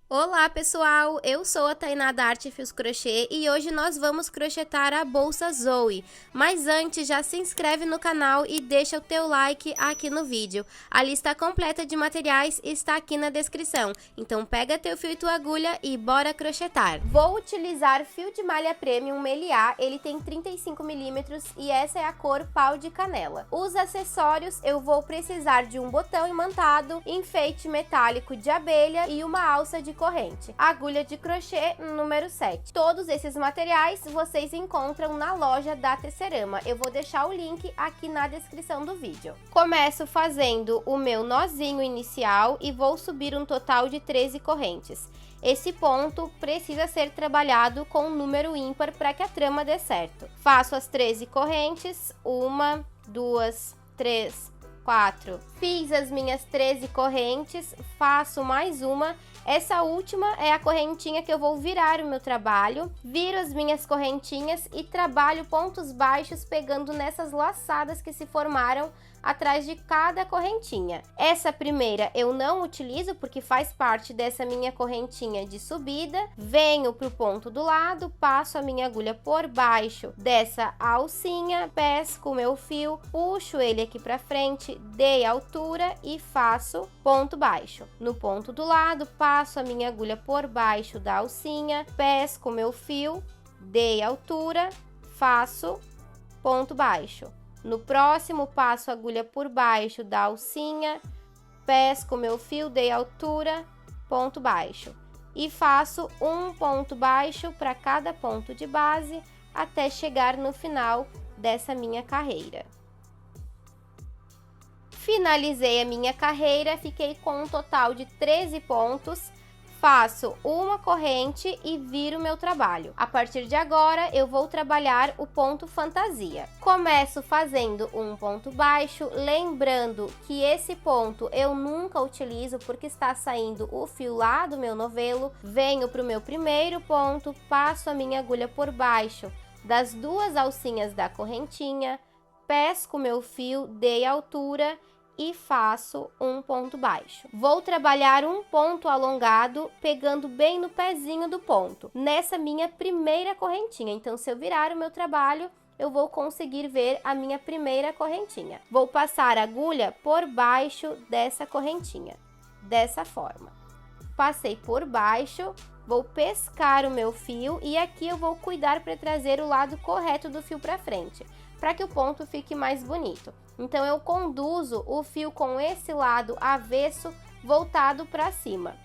Olá pessoal, eu sou a Tainá da Arte Fios Crochê e hoje nós vamos crochetar a bolsa Zoe. Mas antes, já se inscreve no canal e deixa o teu like aqui no vídeo. A lista completa de materiais está aqui na descrição, então pega teu fio e tua agulha e bora crochetar. Vou utilizar fio de malha premium meliá, ele tem 35 milímetros e essa é a cor pau de canela. Os acessórios, eu vou precisar de um botão imantado, enfeite metálico de abelha e uma alça de corrente, agulha de crochê número 7. Todos esses materiais vocês encontram na loja da Tecerama. Eu vou deixar o link aqui na descrição do vídeo. Começo fazendo o meu nozinho inicial e vou subir um total de 13 correntes. Esse ponto precisa ser trabalhado com um número ímpar para que a trama dê certo. Faço as 13 correntes, 1, 2, 3, 4. Fiz as minhas 13 correntes, faço mais uma. Essa última é a correntinha que eu vou virar o meu trabalho. Viro as minhas correntinhas e trabalho pontos baixos pegando nessas laçadas que se formaram atrás de cada correntinha. Essa primeira eu não utilizo porque faz parte dessa minha correntinha de subida. Venho pro ponto do lado, passo a minha agulha por baixo dessa alcinha, pesco o meu fio, puxo ele aqui pra frente, dei altura e faço ponto baixo. No ponto do lado, passo a minha agulha por baixo da alcinha, pesco o meu fio, dei altura, faço ponto baixo. No próximo, passo a agulha por baixo da alcinha, pesco o meu fio, dei altura, ponto baixo. E faço um ponto baixo para cada ponto de base até chegar no final dessa minha carreira. Finalizei a minha carreira, fiquei com um total de 13 pontos. Faço uma corrente e viro meu trabalho. A partir de agora, eu vou trabalhar o ponto fantasia. Começo fazendo um ponto baixo, lembrando que esse ponto eu nunca utilizo porque está saindo o fio lá do meu novelo. Venho para o meu primeiro ponto, passo a minha agulha por baixo das duas alcinhas da correntinha, pesco meu fio, dei altura e faço um ponto baixo. Vou trabalhar um ponto alongado, pegando bem no pezinho do ponto, nessa minha primeira correntinha. Então, se eu virar o meu trabalho, eu vou conseguir ver a minha primeira correntinha. Vou passar a agulha por baixo dessa correntinha, dessa forma. Passei por baixo, vou pescar o meu fio e aqui eu vou cuidar para trazer o lado correto do fio para frente, para que o ponto fique mais bonito. Então, eu conduzo o fio com esse lado avesso voltado para cima.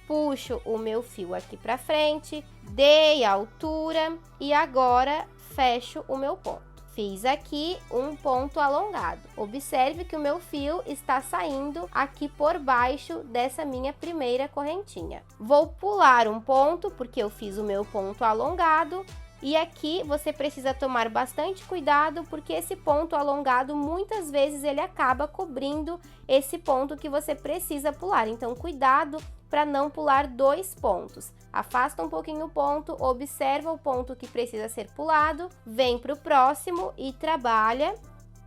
Puxo o meu fio aqui para frente, dei a altura e agora fecho o meu ponto. Fiz aqui um ponto alongado. Observe que o meu fio está saindo aqui por baixo dessa minha primeira correntinha. Vou pular um ponto porque eu fiz o meu ponto alongado. E aqui você precisa tomar bastante cuidado porque esse ponto alongado muitas vezes ele acaba cobrindo esse ponto que você precisa pular. Então, cuidado para não pular dois pontos. Afasta um pouquinho o ponto, observa o ponto que precisa ser pulado, vem para o próximo e trabalha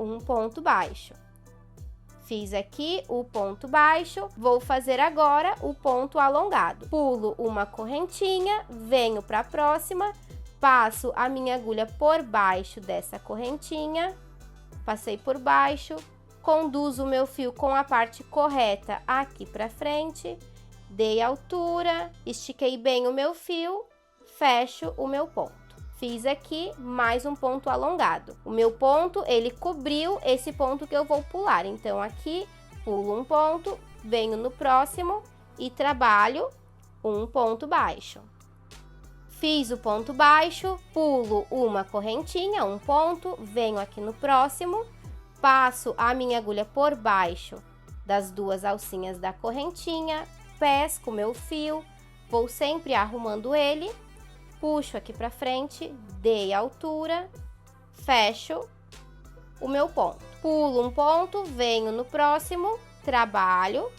um ponto baixo. Fiz aqui o ponto baixo, vou fazer agora o ponto alongado. Pulo uma correntinha, venho para a próxima. Passo a minha agulha por baixo dessa correntinha, passei por baixo, conduzo o meu fio com a parte correta aqui para frente, dei altura, estiquei bem o meu fio, fecho o meu ponto. Fiz aqui mais um ponto alongado. O meu ponto, ele cobriu esse ponto que eu vou pular. Então, aqui, pulo um ponto, venho no próximo e trabalho um ponto baixo. Fiz o ponto baixo, pulo uma correntinha, um ponto, venho aqui no próximo, passo a minha agulha por baixo das duas alcinhas da correntinha, pesco o meu fio, vou sempre arrumando ele, puxo aqui pra frente, dei altura, fecho o meu ponto. Pulo um ponto, venho no próximo, trabalho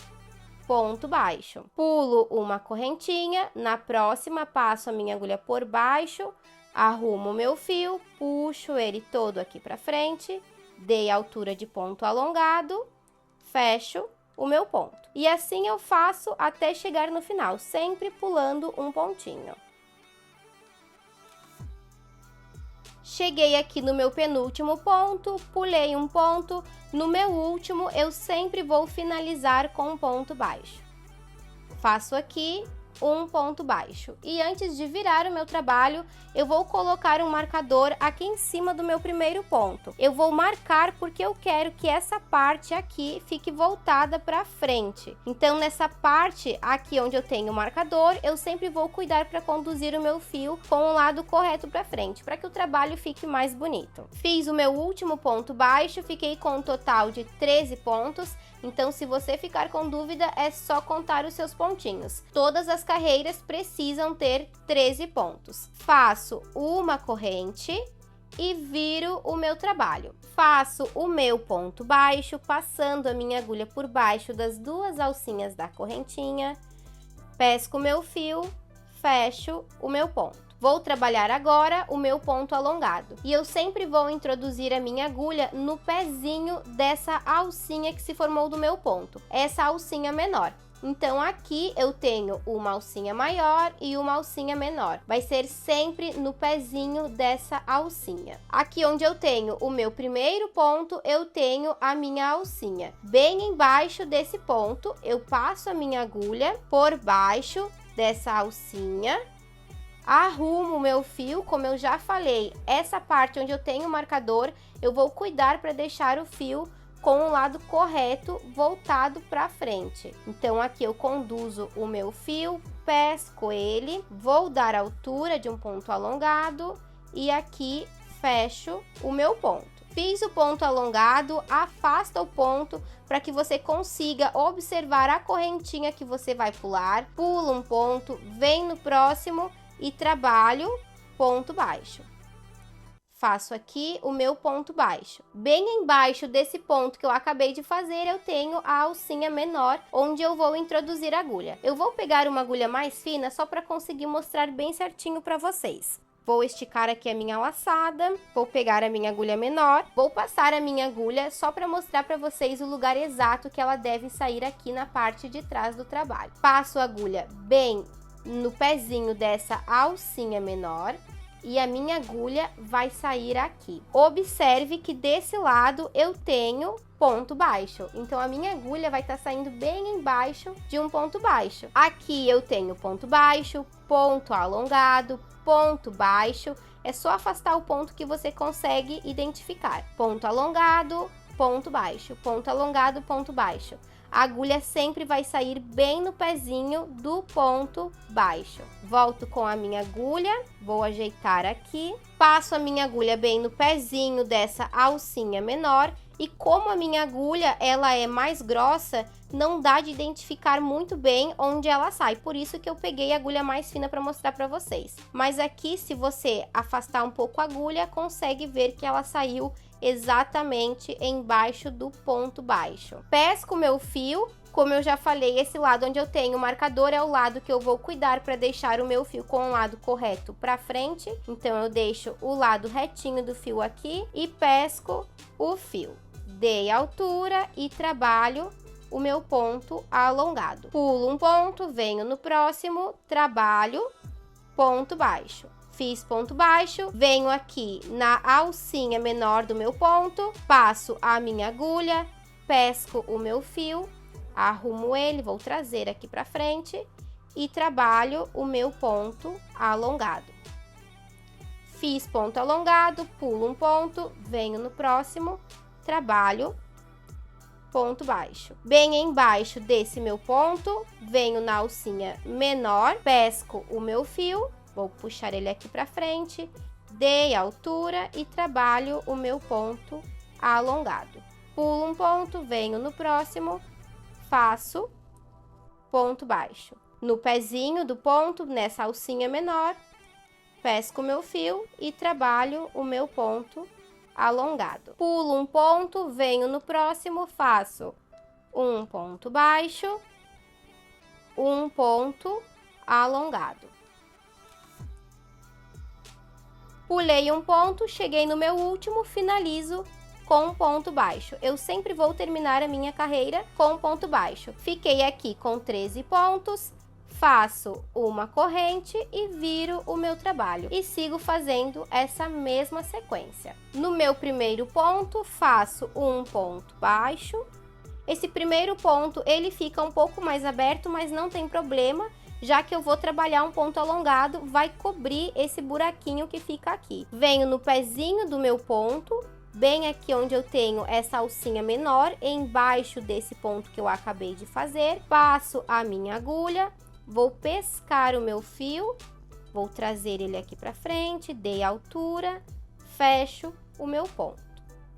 ponto baixo. Pulo uma correntinha, na próxima passo a minha agulha por baixo, arrumo o meu fio, puxo ele todo aqui para frente, dei altura de ponto alongado, fecho o meu ponto. E assim eu faço até chegar no final, sempre pulando um pontinho. Cheguei aqui no meu penúltimo ponto, pulei um ponto, no meu último eu sempre vou finalizar com um ponto baixo. Faço aqui um ponto baixo. E antes de virar o meu trabalho, eu vou colocar um marcador aqui em cima do meu primeiro ponto. Eu vou marcar porque eu quero que essa parte aqui fique voltada para frente. Então, nessa parte aqui onde eu tenho o marcador, eu sempre vou cuidar para conduzir o meu fio com o lado correto para frente, para que o trabalho fique mais bonito. Fiz o meu último ponto baixo, fiquei com um total de 13 pontos. Então, se você ficar com dúvida, é só contar os seus pontinhos. Todas as carreiras precisam ter 13 pontos. Faço uma corrente e viro o meu trabalho. Faço o meu ponto baixo, passando a minha agulha por baixo das duas alcinhas da correntinha. Pesco o meu fio, fecho o meu ponto. Vou trabalhar agora o meu ponto alongado. E eu sempre vou introduzir a minha agulha no pezinho dessa alcinha que se formou do meu ponto. Essa alcinha menor. Então, aqui eu tenho uma alcinha maior e uma alcinha menor. Vai ser sempre no pezinho dessa alcinha. Aqui onde eu tenho o meu primeiro ponto, eu tenho a minha alcinha. Bem embaixo desse ponto, eu passo a minha agulha por baixo dessa alcinha. Arrumo o meu fio, como eu já falei, essa parte onde eu tenho o marcador, eu vou cuidar para deixar o fio com o lado correto voltado para frente. Então, aqui eu conduzo o meu fio, pesco ele, vou dar a altura de um ponto alongado e aqui fecho o meu ponto. Fiz o ponto alongado, afasta o ponto para que você consiga observar a correntinha que você vai pular. Pula um ponto, vem no próximo e trabalho ponto baixo. Faço aqui o meu ponto baixo. Bem embaixo desse ponto que eu acabei de fazer, eu tenho a alcinha menor, onde eu vou introduzir a agulha. Eu vou pegar uma agulha mais fina só para conseguir mostrar bem certinho para vocês. Vou esticar aqui a minha laçada, vou pegar a minha agulha menor, vou passar a minha agulha só para mostrar para vocês o lugar exato que ela deve sair aqui na parte de trás do trabalho. Passo a agulha bem no pezinho dessa alcinha menor e a minha agulha vai sair aqui. Observe que desse lado eu tenho ponto baixo, então a minha agulha vai estar saindo bem embaixo de um ponto baixo. Aqui eu tenho ponto baixo, ponto alongado, ponto baixo, é só afastar o ponto que você consegue identificar. Ponto alongado, ponto baixo, ponto alongado, ponto baixo. A agulha sempre vai sair bem no pezinho do ponto baixo. Volto com a minha agulha, vou ajeitar aqui, passo a minha agulha bem no pezinho dessa alcinha menor e como a minha agulha ela é mais grossa, não dá de identificar muito bem onde ela sai, por isso que eu peguei a agulha mais fina para mostrar para vocês. Mas aqui, se você afastar um pouco a agulha, consegue ver que ela saiu exatamente embaixo do ponto baixo. Pesco o meu fio, como eu já falei, esse lado onde eu tenho o marcador é o lado que eu vou cuidar para deixar o meu fio com o lado correto para frente. Então, eu deixo o lado retinho do fio aqui e pesco o fio. Dei altura e trabalho o meu ponto alongado. Pulo um ponto, venho no próximo, trabalho ponto baixo. Fiz ponto baixo, venho aqui na alcinha menor do meu ponto, passo a minha agulha, pesco o meu fio, arrumo ele, vou trazer aqui para frente e trabalho o meu ponto alongado. Fiz ponto alongado, pulo um ponto, venho no próximo, trabalho ponto baixo. Bem embaixo desse meu ponto, venho na alcinha menor, pesco o meu fio, vou puxar ele aqui para frente, dei altura e trabalho o meu ponto alongado. Pulo um ponto, venho no próximo, faço ponto baixo. No pezinho do ponto, nessa alcinha menor, pesco o meu fio e trabalho o meu ponto alongado. Pulo um ponto, venho no próximo, faço um ponto baixo, um ponto alongado. Pulei um ponto, cheguei no meu último, finalizo com um ponto baixo. Eu sempre vou terminar a minha carreira com um ponto baixo. Fiquei aqui com 13 pontos, faço uma corrente e viro o meu trabalho. E sigo fazendo essa mesma sequência. No meu primeiro ponto, faço um ponto baixo. Esse primeiro ponto, ele fica um pouco mais aberto, mas não tem problema, já que eu vou trabalhar um ponto alongado, vai cobrir esse buraquinho que fica aqui. Venho no pezinho do meu ponto, bem aqui onde eu tenho essa alcinha menor, embaixo desse ponto que eu acabei de fazer, passo a minha agulha, vou pescar o meu fio, vou trazer ele aqui para frente, dei altura, fecho o meu ponto.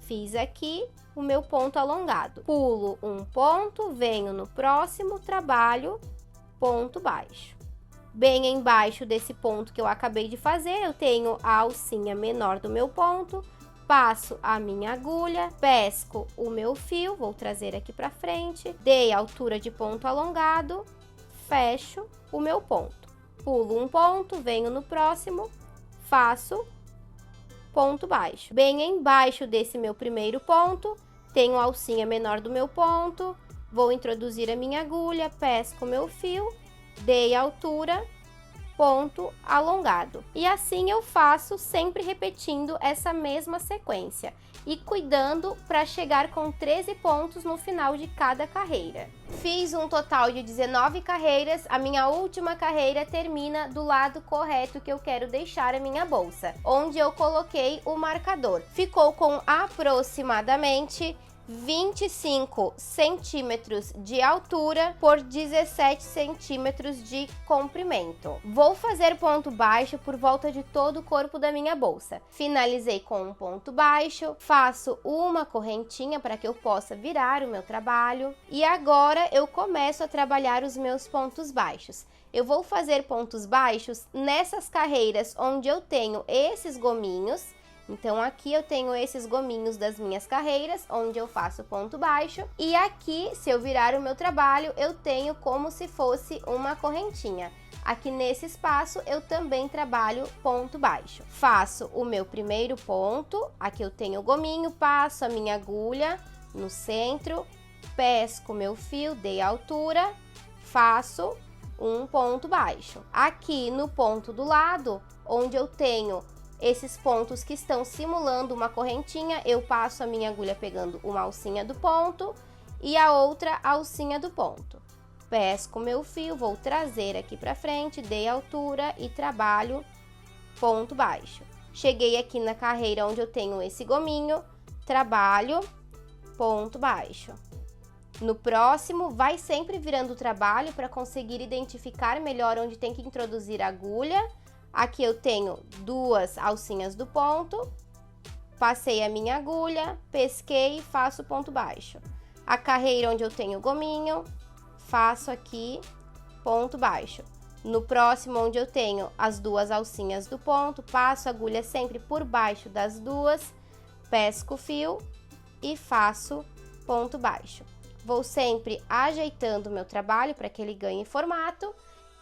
Fiz aqui o meu ponto alongado. Pulo um ponto, venho no próximo, trabalho ponto baixo. Bem embaixo desse ponto que eu acabei de fazer, eu tenho a alcinha menor do meu ponto, passo a minha agulha, pesco o meu fio, vou trazer aqui para frente, dei altura de ponto alongado, fecho o meu ponto. Pulo um ponto, venho no próximo, faço ponto baixo. Bem embaixo desse meu primeiro ponto, tenho a alcinha menor do meu ponto, vou introduzir a minha agulha, pesco o meu fio, dei altura, ponto alongado. E assim eu faço, sempre repetindo essa mesma sequência e cuidando para chegar com 13 pontos no final de cada carreira. Fiz um total de 19 carreiras, a minha última carreira termina do lado correto que eu quero deixar a minha bolsa, onde eu coloquei o marcador. Ficou com aproximadamente 25 centímetros de altura por 17 centímetros de comprimento. Vou fazer ponto baixo por volta de todo o corpo da minha bolsa. Finalizei com um ponto baixo, faço uma correntinha para que eu possa virar o meu trabalho e agora eu começo a trabalhar os meus pontos baixos. Eu vou fazer pontos baixos nessas carreiras onde eu tenho esses gominhos. Então, aqui eu tenho esses gominhos das minhas carreiras, onde eu faço ponto baixo. E aqui, se eu virar o meu trabalho, eu tenho como se fosse uma correntinha. Aqui nesse espaço, eu também trabalho ponto baixo. Faço o meu primeiro ponto, aqui eu tenho o gominho, passo a minha agulha no centro, pesco o meu fio, dei altura, faço um ponto baixo. Aqui no ponto do lado, onde eu tenho esses pontos que estão simulando uma correntinha, eu passo a minha agulha pegando uma alcinha do ponto e a outra alcinha do ponto. Pesco meu fio, vou trazer aqui para frente, dei altura e trabalho ponto baixo. Cheguei aqui na carreira onde eu tenho esse gominho, trabalho ponto baixo. No próximo, vai sempre virando o trabalho para conseguir identificar melhor onde tem que introduzir a agulha. Aqui eu tenho duas alcinhas do ponto, passei a minha agulha, pesquei e faço ponto baixo. A carreira onde eu tenho o gominho, faço aqui ponto baixo. No próximo, onde eu tenho as duas alcinhas do ponto, passo a agulha sempre por baixo das duas, pesco o fio e faço ponto baixo. Vou sempre ajeitando o meu trabalho para que ele ganhe formato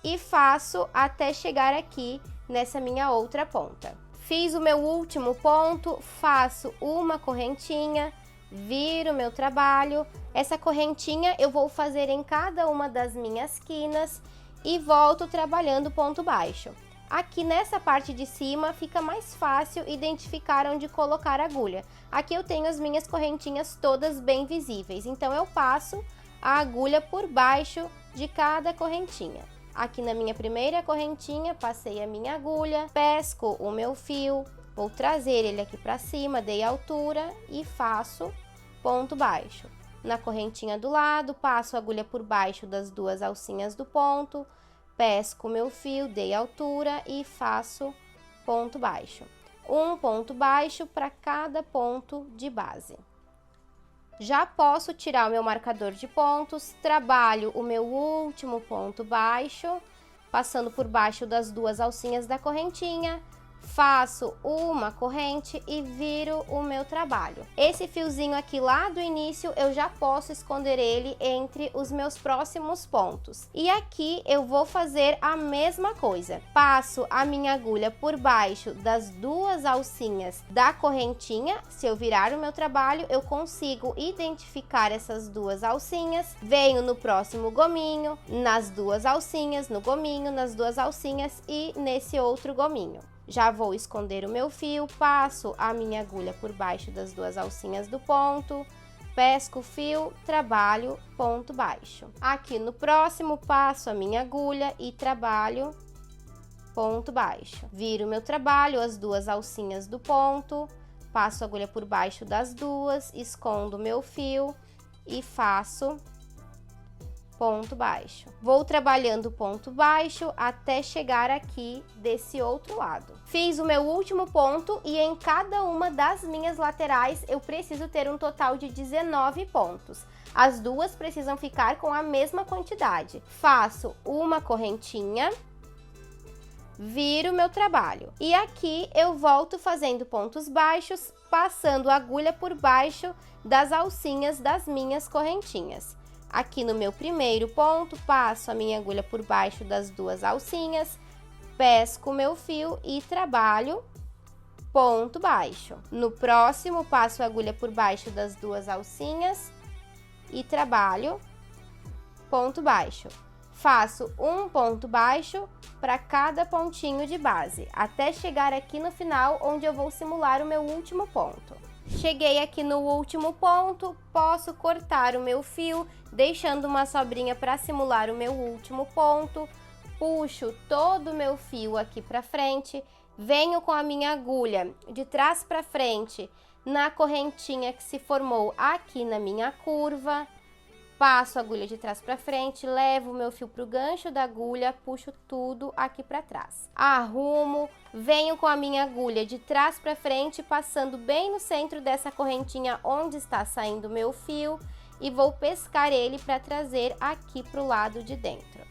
e faço até chegar aqui nessa minha outra ponta. Fiz o meu último ponto, faço uma correntinha, viro meu trabalho. Essa correntinha eu vou fazer em cada uma das minhas quinas e volto trabalhando ponto baixo. Aqui nessa parte de cima fica mais fácil identificar onde colocar a agulha. Aqui eu tenho as minhas correntinhas todas bem visíveis, então eu passo a agulha por baixo de cada correntinha. Aqui na minha primeira correntinha, passei a minha agulha, pesco o meu fio, vou trazer ele aqui para cima, dei altura e faço ponto baixo. Na correntinha do lado, passo a agulha por baixo das duas alcinhas do ponto, pesco o meu fio, dei altura e faço ponto baixo. Um ponto baixo para cada ponto de base. Já posso tirar o meu marcador de pontos, trabalho o meu último ponto baixo, passando por baixo das duas alcinhas da correntinha, faço uma corrente e viro o meu trabalho. Esse fiozinho aqui lá do início, eu já posso esconder ele entre os meus próximos pontos. E aqui eu vou fazer a mesma coisa. Passo a minha agulha por baixo das duas alcinhas da correntinha. Se eu virar o meu trabalho, eu consigo identificar essas duas alcinhas. Venho no próximo gominho, nas duas alcinhas, no gominho, nas duas alcinhas e nesse outro gominho. Já vou esconder o meu fio, passo a minha agulha por baixo das duas alcinhas do ponto, pesco o fio, trabalho, ponto baixo. Aqui no próximo, passo a minha agulha e trabalho, ponto baixo. Viro meu trabalho, as duas alcinhas do ponto, passo a agulha por baixo das duas, escondo o meu fio e faço ponto baixo. Vou trabalhando ponto baixo até chegar aqui desse outro lado. Fiz o meu último ponto e em cada uma das minhas laterais eu preciso ter um total de 19 pontos. As duas precisam ficar com a mesma quantidade. Faço uma correntinha, viro meu trabalho. E aqui eu volto fazendo pontos baixos, passando a agulha por baixo das alcinhas das minhas correntinhas. Aqui no meu primeiro ponto, passo a minha agulha por baixo das duas alcinhas, pesco o meu fio e trabalho ponto baixo. No próximo, passo a agulha por baixo das duas alcinhas e trabalho ponto baixo. Faço um ponto baixo para cada pontinho de base, até chegar aqui no final, onde eu vou simular o meu último ponto. Cheguei aqui no último ponto, posso cortar o meu fio, deixando uma sobrinha para simular o meu último ponto. Puxo todo o meu fio aqui para frente, venho com a minha agulha de trás para frente na correntinha que se formou aqui na minha curva. Passo a agulha de trás para frente, levo o meu fio para o gancho da agulha, puxo tudo aqui para trás. Arrumo, venho com a minha agulha de trás para frente, passando bem no centro dessa correntinha onde está saindo o meu fio e vou pescar ele para trazer aqui para o lado de dentro.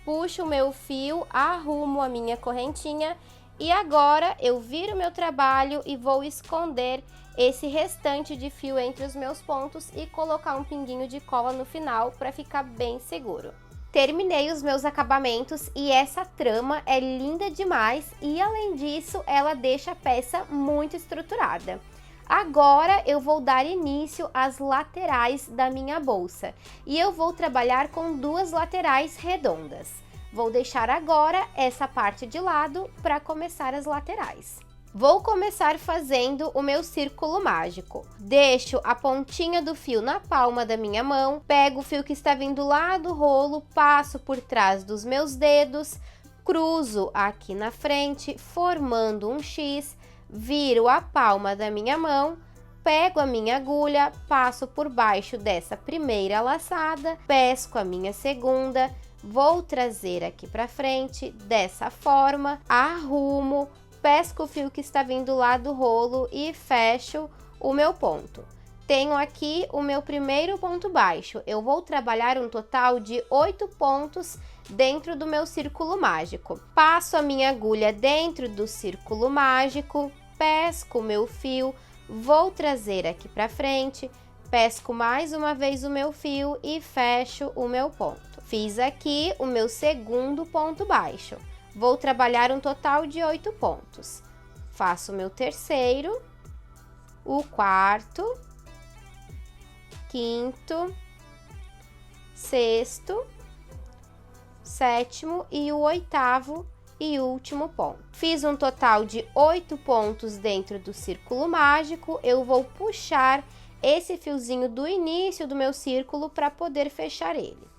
Puxo o meu fio, arrumo a minha correntinha e agora eu viro meu trabalho e vou esconder esse restante de fio entre os meus pontos e colocar um pinguinho de cola no final para ficar bem seguro. Terminei os meus acabamentos e essa trama é linda demais e além disso ela deixa a peça muito estruturada. Agora eu vou dar início às laterais da minha bolsa e eu vou trabalhar com duas laterais redondas. Vou deixar agora essa parte de lado para começar as laterais. Vou começar fazendo o meu círculo mágico. Deixo a pontinha do fio na palma da minha mão, pego o fio que está vindo lá do rolo, passo por trás dos meus dedos, cruzo aqui na frente, formando um X, viro a palma da minha mão, pego a minha agulha, passo por baixo dessa primeira laçada, pesco a minha segunda, vou trazer aqui para frente dessa forma, arrumo, pesco o fio que está vindo lá do rolo e fecho o meu ponto. Tenho aqui o meu primeiro ponto baixo. Eu vou trabalhar um total de 8 pontos dentro do meu círculo mágico. Passo a minha agulha dentro do círculo mágico, pesco o meu fio, vou trazer aqui para frente, pesco mais uma vez o meu fio e fecho o meu ponto. Fiz aqui o meu segundo ponto baixo. Vou trabalhar um total de 8 pontos. Faço o meu terceiro, o quarto, quinto, sexto, sétimo e o oitavo e último ponto. Fiz um total de 8 pontos dentro do círculo mágico. Eu vou puxar esse fiozinho do início do meu círculo para poder fechar ele.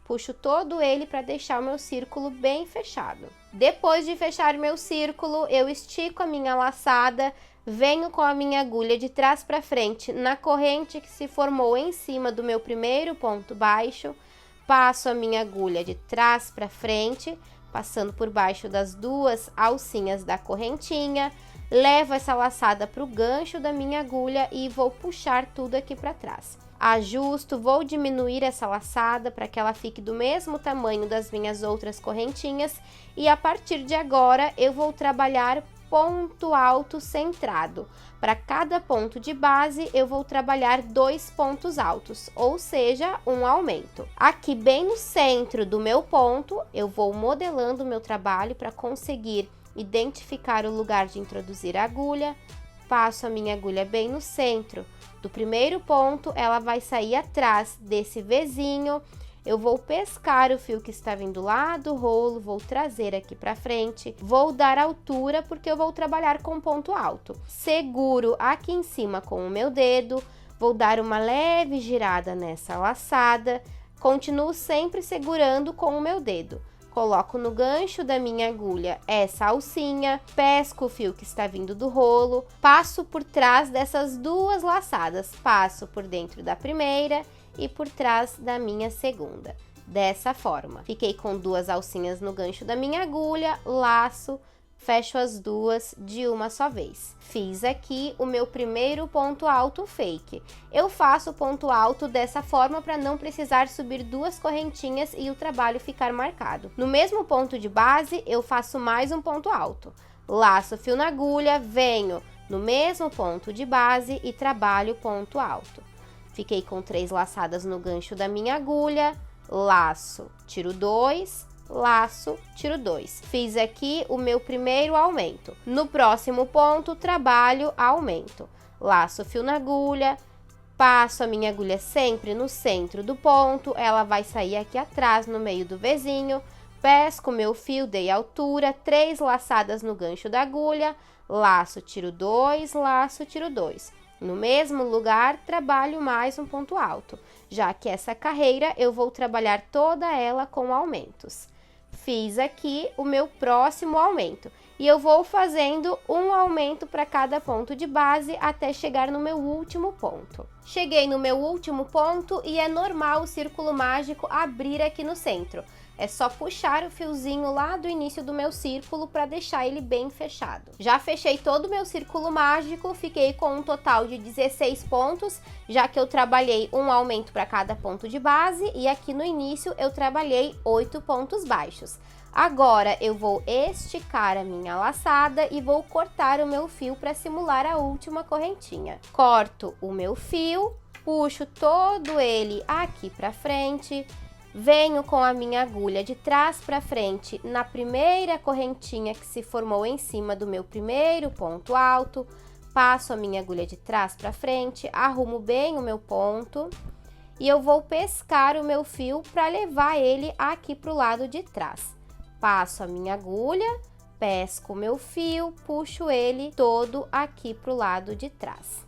Puxo todo ele para deixar o meu círculo bem fechado. Depois de fechar meu círculo, eu estico a minha laçada, venho com a minha agulha de trás para frente na corrente que se formou em cima do meu primeiro ponto baixo, passo a minha agulha de trás para frente, passando por baixo das duas alcinhas da correntinha, levo essa laçada para o gancho da minha agulha e vou puxar tudo aqui para trás. Ajusto, vou diminuir essa laçada para que ela fique do mesmo tamanho das minhas outras correntinhas e a partir de agora eu vou trabalhar ponto alto centrado. Para cada ponto de base eu vou trabalhar 2 pontos altos, ou seja, um aumento. Aqui bem no centro do meu ponto, eu vou modelando o meu trabalho para conseguir identificar o lugar de introduzir a agulha. Passo a minha agulha bem no centro do primeiro ponto, ela vai sair atrás desse Vzinho. Eu vou pescar o fio que está vindo lá do rolo, vou trazer aqui para frente, vou dar altura porque eu vou trabalhar com ponto alto. Seguro aqui em cima com o meu dedo, vou dar uma leve girada nessa laçada, continuo sempre segurando com o meu dedo. Coloco no gancho da minha agulha essa alcinha, pesco o fio que está vindo do rolo, passo por trás dessas 2 laçadas, passo por dentro da primeira e por trás da minha segunda. Dessa forma, fiquei com 2 alcinhas no gancho da minha agulha, laço, fecho as 2 de uma só vez. Fiz aqui o meu primeiro ponto alto fake. Eu faço o ponto alto dessa forma para não precisar subir 2 correntinhas e o trabalho ficar marcado. No mesmo ponto de base, eu faço mais um ponto alto. Laço o fio na agulha, venho no mesmo ponto de base e trabalho ponto alto. Fiquei com 3 laçadas no gancho da minha agulha, laço, tiro 2, laço, tiro 2. Fiz aqui o meu primeiro aumento. No próximo ponto, trabalho aumento. Laço o fio na agulha, passo a minha agulha sempre no centro do ponto, ela vai sair aqui atrás no meio do Vzinho, pesco o meu fio, dei altura, 3 laçadas no gancho da agulha, laço, tiro 2, laço, tiro 2. No mesmo lugar, trabalho mais um ponto alto, já que essa carreira eu vou trabalhar toda ela com aumentos. Fiz aqui o meu próximo aumento e eu vou fazendo um aumento para cada ponto de base até chegar no meu último ponto. Cheguei no meu último ponto e é normal o círculo mágico abrir aqui no centro. É só puxar o fiozinho lá do início do meu círculo para deixar ele bem fechado. Já fechei todo o meu círculo mágico, fiquei com um total de 16 pontos, já que eu trabalhei um aumento para cada ponto de base e aqui no início eu trabalhei 8 pontos baixos. Agora eu vou esticar a minha laçada e vou cortar o meu fio para simular a última correntinha. Corto o meu fio, puxo todo ele aqui para frente. Venho com a minha agulha de trás para frente na primeira correntinha que se formou em cima do meu primeiro ponto alto, passo a minha agulha de trás para frente, arrumo bem o meu ponto e eu vou pescar o meu fio para levar ele aqui para o lado de trás. Passo a minha agulha, pesco o meu fio, puxo ele todo aqui para o lado de trás.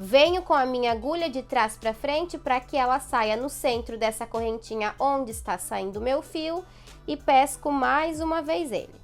Venho com a minha agulha de trás para frente para que ela saia no centro dessa correntinha onde está saindo o meu fio e pesco mais uma vez ele.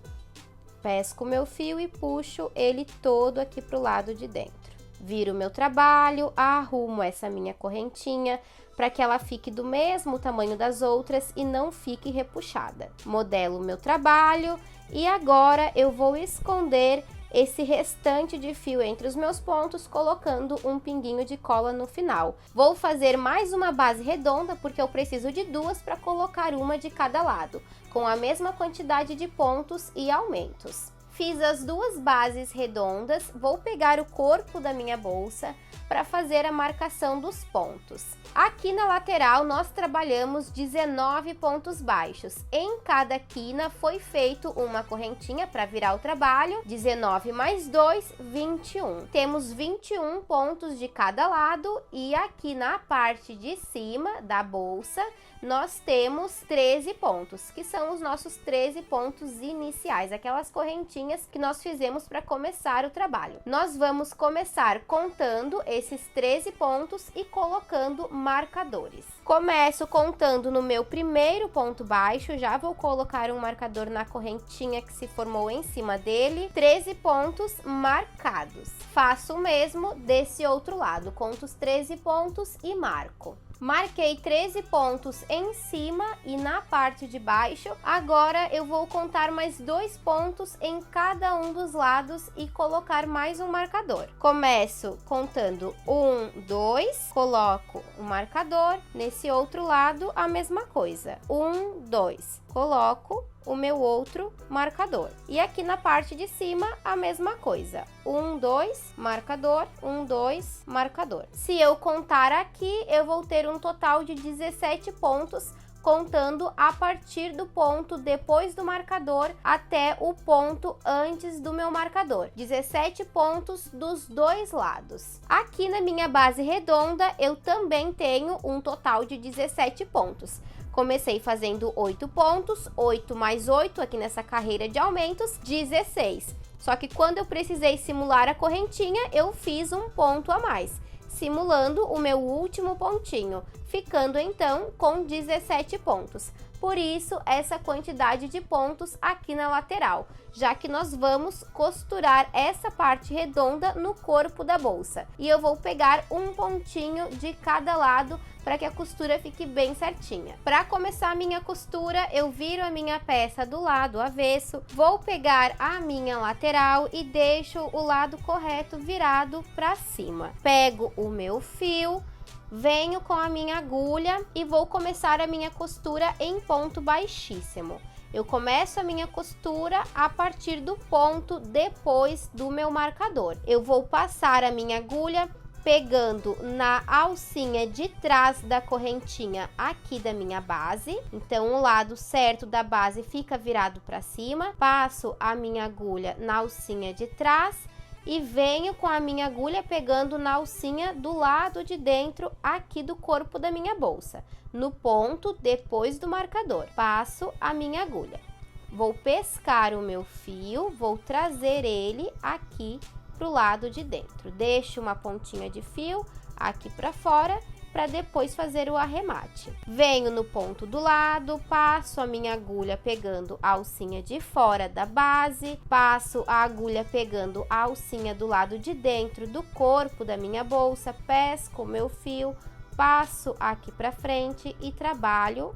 Pesco o meu fio e puxo ele todo aqui para o lado de dentro. Viro o meu trabalho, arrumo essa minha correntinha para que ela fique do mesmo tamanho das outras e não fique repuxada. Modelo o meu trabalho e agora eu vou esconder esse restante de fio entre os meus pontos, colocando um pinguinho de cola no final. Vou fazer mais uma base redonda, porque eu preciso de 2 para colocar uma de cada lado, com a mesma quantidade de pontos e aumentos. Fiz as 2 bases redondas, vou pegar o corpo da minha bolsa para fazer a marcação dos pontos. Aqui na lateral nós trabalhamos 19 pontos baixos. Em cada quina foi feito uma correntinha para virar o trabalho, 19 mais 2, 21. Temos 21 pontos de cada lado e aqui na parte de cima da bolsa nós temos 13 pontos, que são os nossos 13 pontos iniciais, aquelas correntinhas que nós fizemos para começar o trabalho. Nós vamos começar contando esses 13 pontos e colocando marcadores. Começo contando no meu primeiro ponto baixo, já vou colocar um marcador na correntinha que se formou em cima dele, 13 pontos marcados. Faço o mesmo desse outro lado, conto os 13 pontos e marco. Marquei 13 pontos em cima e na parte de baixo. Agora eu vou contar mais 2 pontos em cada um dos lados e colocar mais um marcador. Começo contando 1, 2, coloco o marcador. Nesse outro lado, a mesma coisa. 1, 2, coloco o meu outro marcador. E aqui na parte de cima, a mesma coisa. 1, 2, marcador, 1, 2, marcador. Se eu contar aqui, eu vou ter um total de 17 pontos, contando a partir do ponto depois do marcador até o ponto antes do meu marcador. 17 pontos dos dois lados. Aqui na minha base redonda, eu também tenho um total de 17 pontos. Comecei fazendo 8 pontos, 8 mais 8 aqui nessa carreira de aumentos, 16. Só que quando eu precisei simular a correntinha, eu fiz um ponto a mais, simulando o meu último pontinho, ficando então com 17 pontos. Por isso, essa quantidade de pontos aqui na lateral, já que nós vamos costurar essa parte redonda no corpo da bolsa. E eu vou pegar um pontinho de cada lado para que a costura fique bem certinha. Para começar a minha costura, eu viro a minha peça do lado avesso, vou pegar a minha lateral e deixo o lado correto virado para cima. Pego o meu fio, venho com a minha agulha e vou começar a minha costura em ponto baixíssimo. Eu começo a minha costura a partir do ponto depois do meu marcador. Eu vou passar a minha agulha pegando na alcinha de trás da correntinha aqui da minha base. Então, o lado certo da base fica virado para cima. Passo a minha agulha na alcinha de trás e venho com a minha agulha pegando na alcinha do lado de dentro aqui do corpo da minha bolsa, no ponto depois do marcador. Passo a minha agulha. Vou pescar o meu fio, vou trazer ele aqui pro lado de dentro. Deixo uma pontinha de fio aqui para fora para depois fazer o arremate. Venho no ponto do lado, passo a minha agulha pegando a alcinha de fora da base, passo a agulha pegando a alcinha do lado de dentro do corpo da minha bolsa, pesco o meu fio, passo aqui para frente e trabalho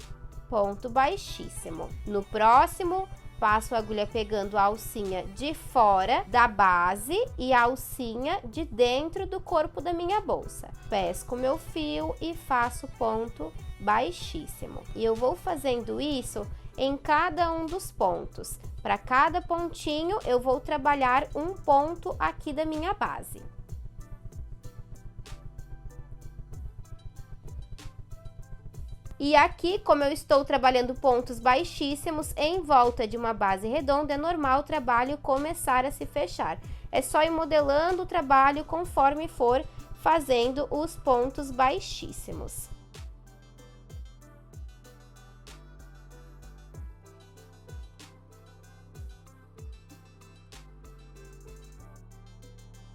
ponto baixíssimo. No próximo, passo a agulha pegando a alcinha de fora da base e a alcinha de dentro do corpo da minha bolsa. Pesco o meu fio e faço ponto baixíssimo. E eu vou fazendo isso em cada um dos pontos. Para cada pontinho, eu vou trabalhar um ponto aqui da minha base. E aqui, como eu estou trabalhando pontos baixíssimos em volta de uma base redonda, é normal o trabalho começar a se fechar. É só ir modelando o trabalho conforme for fazendo os pontos baixíssimos.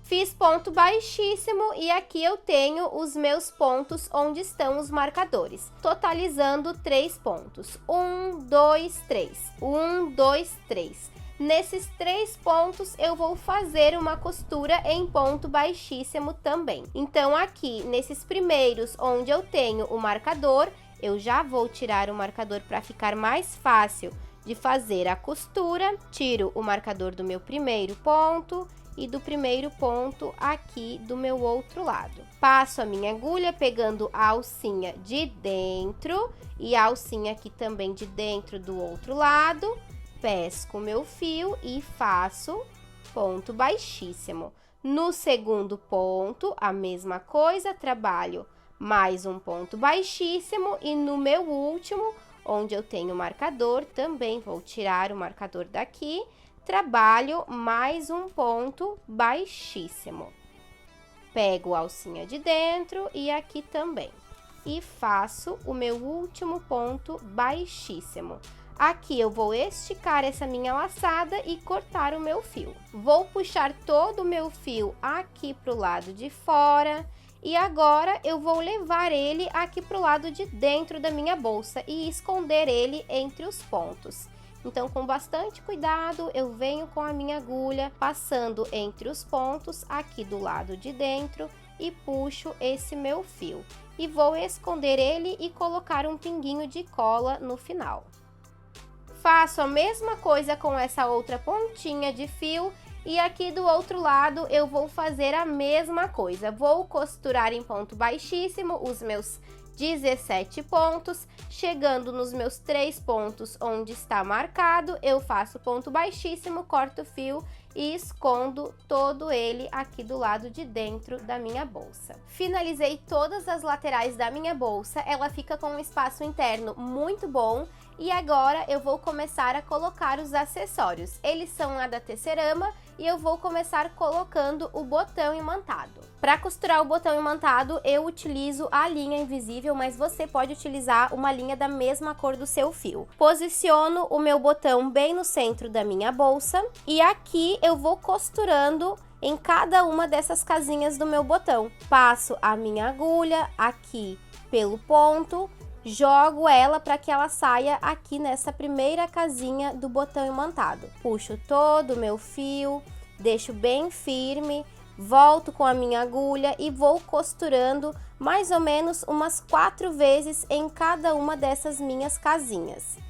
Fiz ponto baixíssimo e aqui eu tenho os meus pontos onde estão os marcadores, totalizando 3 pontos. 1, 2, 3. 1, 2, 3. Nesses 3 pontos eu vou fazer uma costura em ponto baixíssimo também. Então aqui, nesses primeiros onde eu tenho o marcador, eu já vou tirar o marcador para ficar mais fácil de fazer a costura. Tiro o marcador do meu primeiro ponto e do primeiro ponto aqui do meu outro lado. Passo a minha agulha pegando a alcinha de dentro e a alcinha aqui também de dentro do outro lado, pesco o meu fio e faço ponto baixíssimo. No segundo ponto, a mesma coisa, trabalho mais um ponto baixíssimo e no meu último, onde eu tenho o marcador, também vou tirar o marcador daqui, trabalho mais um ponto baixíssimo. Pego a alcinha de dentro e aqui também. E faço o meu último ponto baixíssimo. Aqui eu vou esticar essa minha laçada e cortar o meu fio. Vou puxar todo o meu fio aqui pro lado de fora. E agora eu vou levar ele aqui pro lado de dentro da minha bolsa e esconder ele entre os pontos. Então, com bastante cuidado, eu venho com a minha agulha, passando entre os pontos aqui do lado de dentro e puxo esse meu fio. e vou esconder ele e colocar um pinguinho de cola no final. Faço a mesma coisa com essa outra pontinha de fio e aqui do outro lado eu vou fazer a mesma coisa. Vou costurar em ponto baixíssimo os meus 17 pontos, chegando nos meus 3 pontos onde está marcado, eu faço ponto baixíssimo, corto o fio e escondo todo ele aqui do lado de dentro da minha bolsa. Finalizei todas as laterais da minha bolsa, ela fica com um espaço interno muito bom. E agora eu vou começar a colocar os acessórios. Eles são a da Tecerama e eu vou começar colocando o botão imantado. Para costurar o botão imantado, eu utilizo a linha invisível, mas você pode utilizar uma linha da mesma cor do seu fio. Posiciono o meu botão bem no centro da minha bolsa e aqui eu vou costurando em cada uma dessas casinhas do meu botão. Passo a minha agulha aqui pelo ponto, jogo ela para que ela saia aqui nessa primeira casinha do botão imantado. Puxo todo o meu fio, deixo bem firme, volto com a minha agulha e vou costurando mais ou menos umas 4 vezes em cada uma dessas minhas casinhas.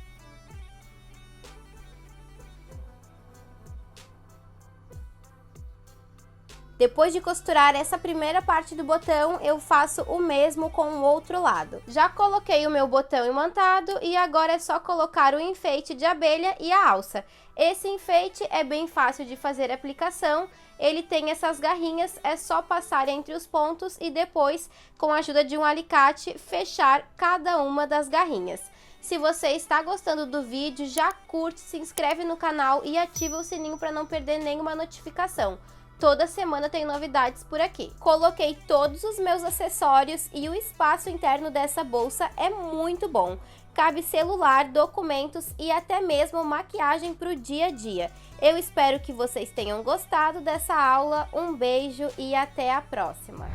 Depois de costurar essa primeira parte do botão, eu faço o mesmo com o outro lado. Já coloquei o meu botão imantado e agora é só colocar o enfeite de abelha e a alça. Esse enfeite é bem fácil de fazer a aplicação, ele tem essas garrinhas, é só passar entre os pontos e depois, com a ajuda de um alicate, fechar cada uma das garrinhas. Se você está gostando do vídeo, já curte, se inscreve no canal e ativa o sininho para não perder nenhuma notificação. Toda semana tem novidades por aqui. Coloquei todos os meus acessórios e o espaço interno dessa bolsa é muito bom. Cabe celular, documentos e até mesmo maquiagem para o dia a dia. Eu espero que vocês tenham gostado dessa aula. Um beijo e até a próxima!